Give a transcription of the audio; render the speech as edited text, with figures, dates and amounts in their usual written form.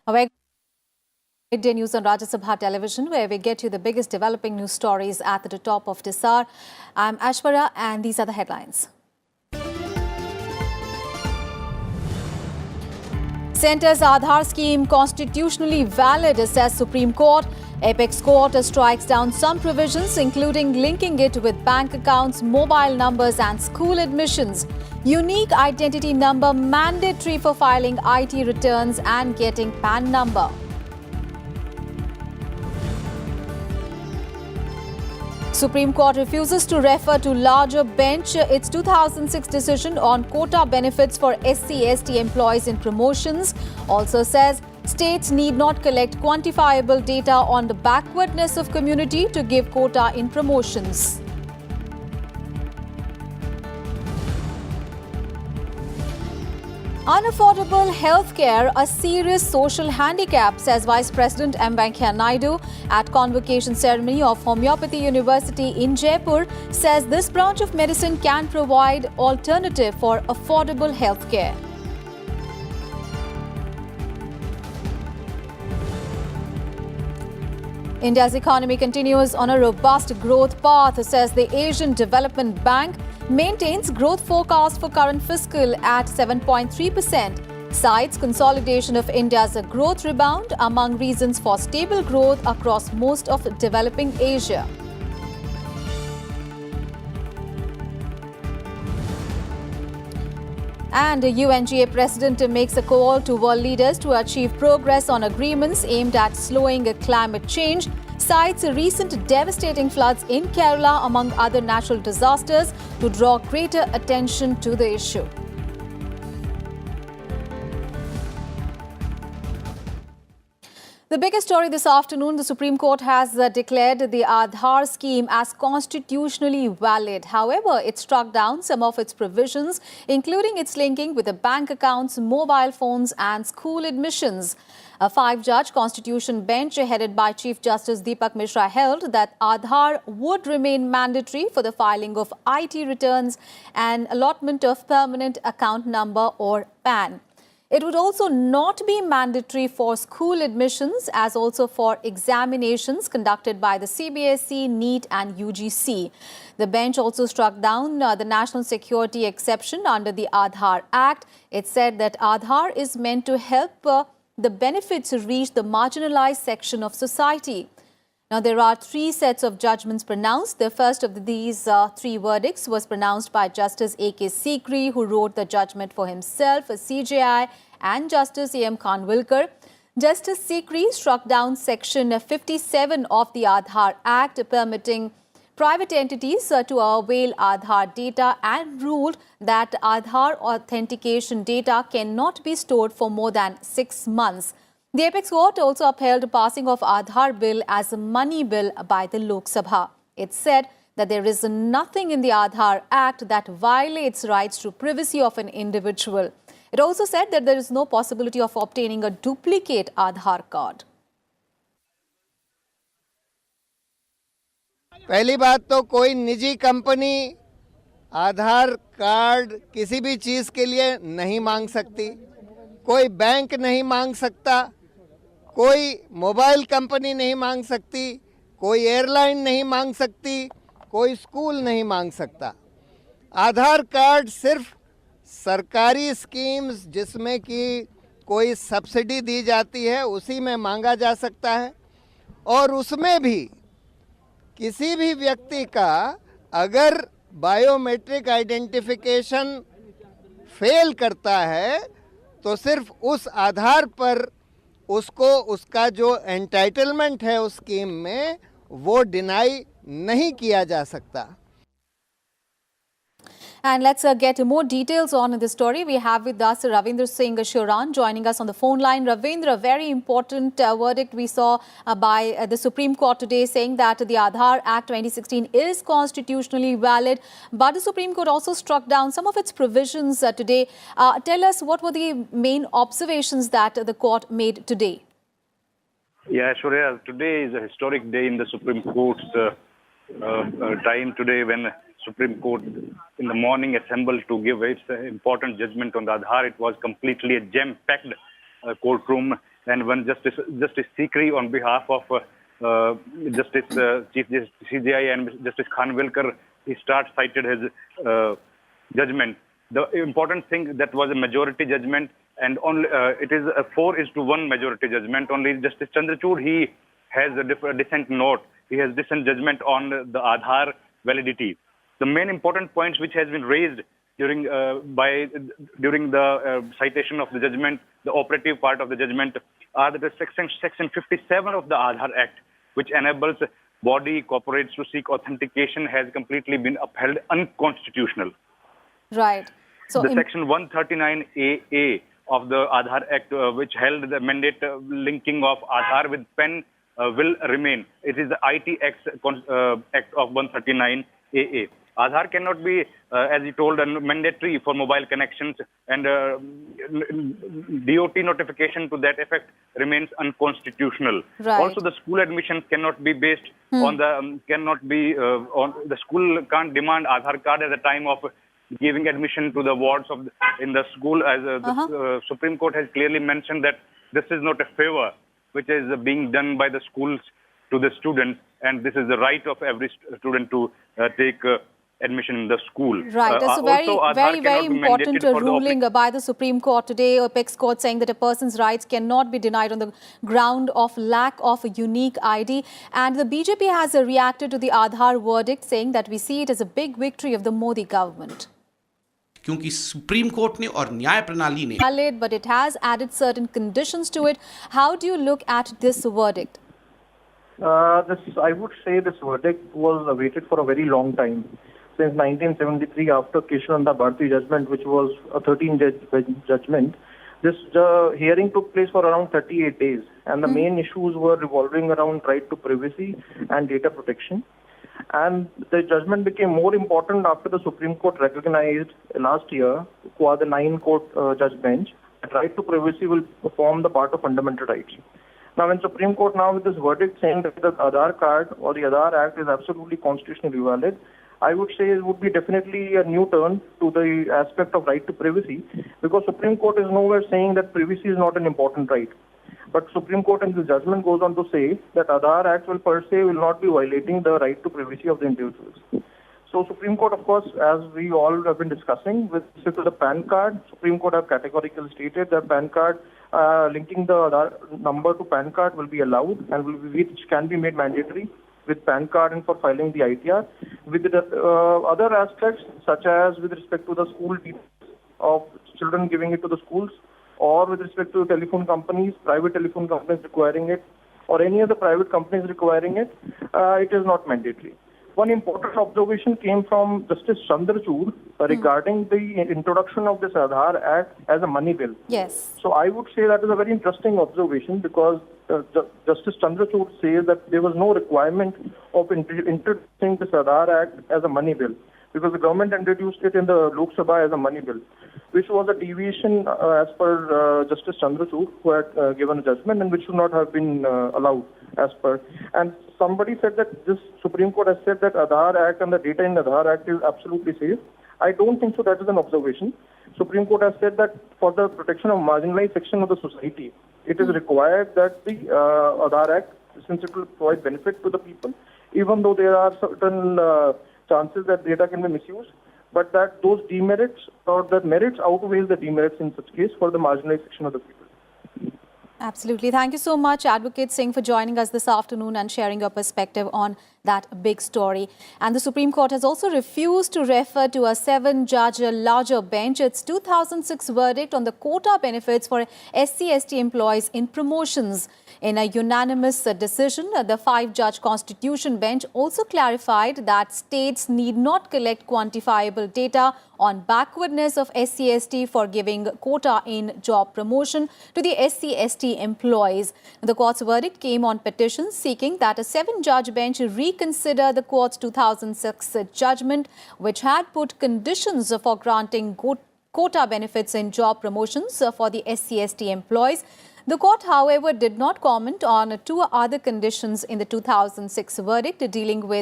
Midday news on Rajya Sabha television, where we get you the biggest developing news stories at the top of this hour. I'm Ashwarya, and these are the headlines. Centre's Aadhaar scheme constitutionally valid, says Supreme Court. Apex Court strikes down some provisions, including linking it with bank accounts, mobile numbers and school admissions. Unique identity number mandatory for filing IT returns and getting PAN number. Supreme Court refuses to refer to larger bench its 2006 decision on quota benefits for SC/ST employees in promotions. Also says states need not collect quantifiable data on the backwardness of community to give quota in promotions. Unaffordable healthcare, a serious social handicap, says Vice President M. Venkaiah Naidu at convocation ceremony of Homeopathy University in Jaipur, says this branch of medicine can provide alternative for affordable healthcare. India's economy continues on a robust growth path, says the Asian Development Bank. Maintains growth forecast for current fiscal at 7.3%. Cites consolidation of India's growth rebound among reasons for stable growth across most of developing Asia. And the UNGA president makes a call to world leaders to achieve progress on agreements aimed at slowing climate change. Cites recent devastating floods in Kerala, among other natural disasters, to draw greater attention to the issue. The biggest story this afternoon, the Supreme Court has declared the Aadhaar scheme as constitutionally valid. However, it struck down some of its provisions, including its linking with the bank accounts, mobile phones and school admissions. A 5-judge constitution bench headed by Chief Justice Deepak Mishra held that Aadhaar would remain mandatory for the filing of IT returns and allotment of permanent account number or PAN. It would also not be mandatory for school admissions, as also for examinations conducted by the CBSE, NEET and UGC. The bench also struck down the national security exception under the Aadhaar Act. It said that Aadhaar is meant to help the benefits reach the marginalized section of society. Now, there are 3 sets of judgments pronounced. The first of these 3 verdicts was pronounced by Justice A.K. Sikri, who wrote the judgment for himself, CJI, and Justice A.M. Khanwilkar. Justice Sikri struck down Section 57 of the Aadhaar Act, permitting private entities to avail Aadhaar data, and ruled that Aadhaar authentication data cannot be stored for more than 6 months. The Apex Court also upheld the passing of Aadhaar bill as a money bill by the Lok Sabha. It said that there is nothing in the Aadhaar Act that violates rights to privacy of an individual. It also said that there is no possibility of obtaining a duplicate Aadhaar card. पहली बात तो कोई निजी company आधार card किसी भी चीज़ के लिए नहीं मांग सकती, कोई बैंक नहीं मांग सकता, कोई मोबाइल कंपनी नहीं मांग सकती, कोई एयरलाइन नहीं मांग सकती, कोई स्कूल नहीं मांग सकता। आधार कार्ड सिर्फ सरकारी स्कीम्स जिसमें कि कोई सब्सिडी दी जाती है उसी में मांगा जा सकता है, और उसमें भी किसी भी व्यक्ति का अगर बायोमेट्रिक आइडेंटिफिकेशन फेल करता है तो सिर्फ उस आधार पर उसको उसका जो एंटाइटलमेंट है उस स्कीम में वो डिनाई नहीं किया जा सकता। And let's get more details on this story. We have with us Ravindra Singh Shuran joining us on the phone line. Ravindra, very important verdict we saw by the Supreme Court today, saying that the Aadhaar Act 2016 is constitutionally valid. But the Supreme Court also struck down some of its provisions today. Tell us, what were the main observations that the court made today? Yeah, Shreya, today is a historic day in the Supreme Court's time today, when Supreme Court in the morning assembled to give its important judgment on the Aadhaar. It was completely a jam-packed courtroom. and when Justice Sikri, on behalf of Chief Justice CJI and Justice Khanwilkar, he cited his judgment. The important thing, that was a majority judgment, and only it is a 4:1 majority judgment. Only Justice Chandrachud, he has a dissent note. He has dissent judgment on the Aadhaar validity. The main important points which has been raised during the citation of the judgment, the operative part of the judgment, are that the section 57 of the Aadhaar Act, which enables body corporates to seek authentication, has completely been upheld unconstitutional. Right. So the section 139AA of the Aadhaar Act, which held the mandate linking of Aadhaar with PAN, will remain. It is the IT Act of 139AA. Aadhaar cannot be, as you told, mandatory for mobile connections, and DOT notification to that effect remains unconstitutional. Right. Also, the school admissions cannot be based on the the school can't demand Aadhaar card at the time of giving admission to the wards in the school, as the Supreme Court has clearly mentioned that this is not a favor which is being done by the schools to the students, and this is the right of every student to take admission in the school. Right. It's a very important ruling by the Supreme Court today, Apex Court, saying that a person's rights cannot be denied on the ground of lack of a unique ID. And the BJP has reacted to the Aadhaar verdict, saying that we see it as a big victory of the Modi government. क्योंकि supreme court ने और न्याय प्रणाली ने valid, but it has added certain conditions to it. How do you look at this verdict? I would say this verdict was awaited for a very long time. Since 1973, after Keshananda Bharti judgment, which was a 13-judge judgment, this hearing took place for around 38 days. And the main issues were revolving around right to privacy and data protection. And the judgment became more important after the Supreme Court recognized last year, qua the 9-court judge bench, that right to privacy will form the part of fundamental rights. Now, when Supreme Court now with this verdict saying that the Aadhaar card or the Aadhaar Act is absolutely constitutionally valid, I would say it would be definitely a new turn to the aspect of right to privacy, because Supreme Court is nowhere saying that privacy is not an important right. But Supreme Court in the judgment goes on to say that Aadhaar Act will per se will not be violating the right to privacy of the individuals. So Supreme Court, of course, as we all have been discussing, with respect to the PAN card, Supreme Court have categorically stated that PAN card linking the Aadhaar number to PAN card will be allowed and which can be made mandatory with PAN card and for filing the ITR. With the other aspects, such as with respect to the school details of children giving it to the schools, or with respect to telephone companies, private telephone companies requiring it, or any other private companies requiring it, it is not mandatory. One important observation came from Justice Chandrachud regarding the introduction of this Aadhaar Act as a money bill. Yes. So I would say that is a very interesting observation, because Justice Chandrachud says that there was no requirement of introducing this Aadhaar Act as a money bill, because the government introduced it in the Lok Sabha as a money bill, which was a deviation as per Justice Chandrachud, who had given a judgment, and which should not have been allowed as per. And somebody said that this Supreme Court has said that Aadhaar Act and the data in the Aadhaar Act is absolutely safe. I don't think so. That is an observation. Supreme Court has said that for the protection of marginalized section of the society, it is required that the Aadhaar Act, since it will provide benefit to the people, even though there are certain chances that data can be misused, but that those demerits or the merits outweighs the demerits in such case for the marginalized section of the people. Absolutely. Thank you so much, Advocate Singh, for joining us this afternoon and sharing your perspective on that big story. And the Supreme Court has also refused to refer to a 7-judge larger bench its 2006 verdict on the quota benefits for SC/ST employees in promotions. In a unanimous decision, the 5-judge Constitution bench also clarified that states need not collect quantifiable data on backwardness of SC/ST for giving quota in job promotion to the SC/ST employees. The court's verdict came on petitions seeking that a 7-judge bench reconsider the court's 2006 judgment, which had put conditions for granting quota benefits in job promotions for the SC/ST employees. The court, however, did not comment on 2 other conditions in the 2006 verdict dealing with